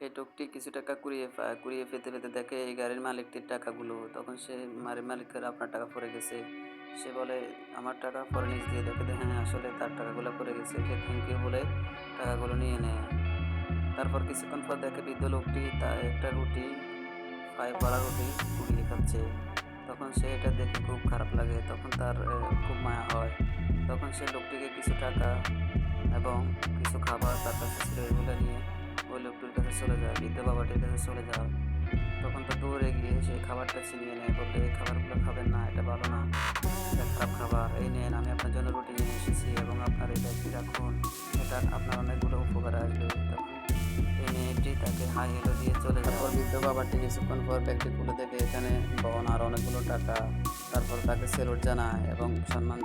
এই লোকটি কিছু টাকা কুড়িয়ে পেতে, পেতে দেখে এই গাড়ির মালিকটির টাকাগুলো। তখন সে মালিকের আপনার টাকা পড়ে গেছে। সে বলে, "আমার টাকা?" পরে নিচ দিয়ে দেখে যে হ্যাঁ, আসলে তার টাকাগুলো পড়ে গেছে। সে থ্যাংক ইউ বলে টাকাগুলো নিয়ে নেয়। তারপর কিছুক্ষণ পর দেখে বৃদ্ধ লোকটি একটা রুটি, পাড়া রুটি কুড়িয়ে খাচ্ছে। তখন সে এটা দেখে খুব খারাপ লাগে। তখন তার খুব মায়া হয়। তখন সে লোকটিকে কিছু টাকা এবং কিছু খাবার তার কাছে ছিল এগুলো নিয়ে ওই লোকটির কাছে চলে যায়, বৃদ্ধ বাবাটির কাছে চলে যায়। তখন তো দৌড়ে গিয়ে সেই খাবারটা ছিনিয়ে নেয়, বললে, "এই খাবারগুলো খাবেন না, এটা ভালো না, এটা খারাপ খাবার। এই নেন, আমি আপনার জন্য রুটি নিয়ে এসেছি এবং আপনার এটা একটি রাখুন, এটা আপনার অনেকগুলো উপকারে আসবে।" তখন এই মেয়েটি তাকে হাই হেলো দিয়ে চলে যায়। তারপর বৃদ্ধ বাবাটি কিছুক্ষণ পর ব্যাগটি খুলে দেখে এখানে আর অনেকগুলো টাকা। তারপর তাকে সেলুট জানায় এবং সম্মান